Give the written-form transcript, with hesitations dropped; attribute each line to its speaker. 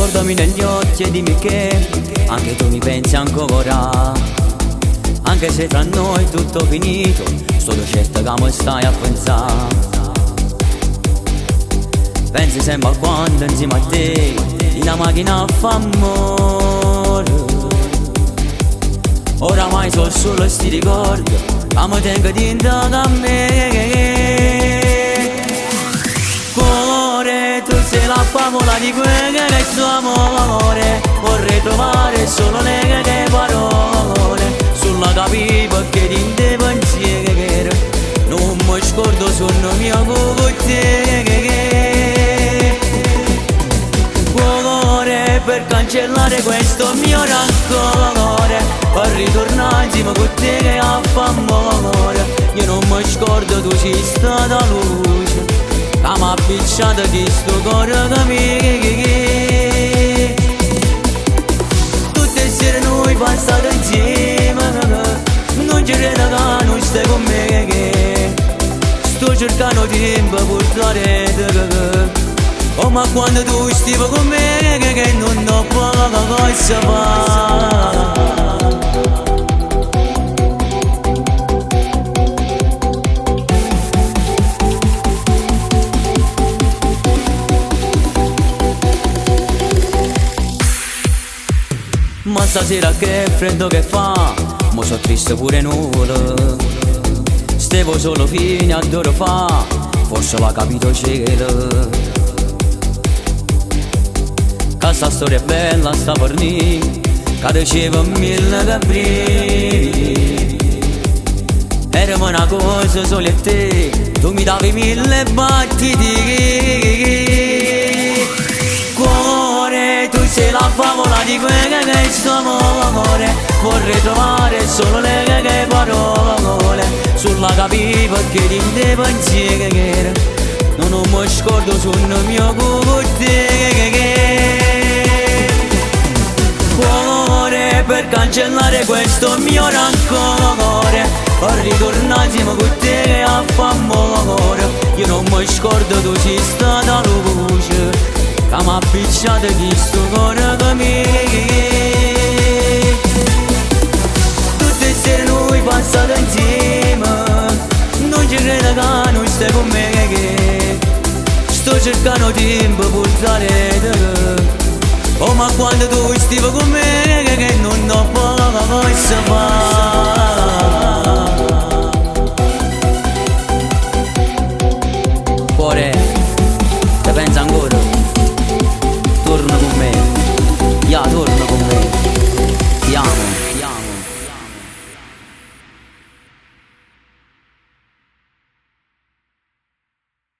Speaker 1: Guardami negli occhi e dimmi che anche tu mi pensi ancora. Anche se tra noi tutto finito, sono certo che mi stai a pensare. Pensi sempre a quando insieme a te in una macchina fa amore. Oramai sono solo sti ricordi che mi tengo dentro a me. Cuore, tu sei la favola di quel che è il suo amore. Vorrei trovare solo le parole sulla capiva che ti devo pensiero. Non mi scordo sono mio con te. Cuore, per cancellare questo mio rancore, per ritornare insieme con te che a fa amore. Io non mi scordo, tu sei stata luce che m'ha appicciato di sto cuore che mi. Tutte le sere noi passate insieme, non ci credo che non stai con me, che sto cercando tempo per trovare te. Oh, ma quando tu stai con me, che non ho poca cosa fare. Ma stasera che freddo che fa, mo so triste pure nudo. Stevo solo fino a d'ora fa, forse l'ha capito cielo. Che sta storia è bella, sta per nì, che diceva mille capri. Era una cosa solo a te, tu mi davi mille battiti. Cuore, tu sei la favola di quella che è il suo amore. Vorrei trovare solo le parole sulla capiva che ti devo pensiero. Non mi scordo sono mio con te. Cuore, per cancellare questo mio rancore, per ritornare insieme con te che a fa amore. Io non mi scordo, tu sei stata luce che m'ha appicciato di sto cuore che mi. Tutte le sere noi passate insieme, non ci credo che non stai con me, che sto cercando tempo per trovare te. Oh, ma quando tu stai con me, che non ho poca cosa fare.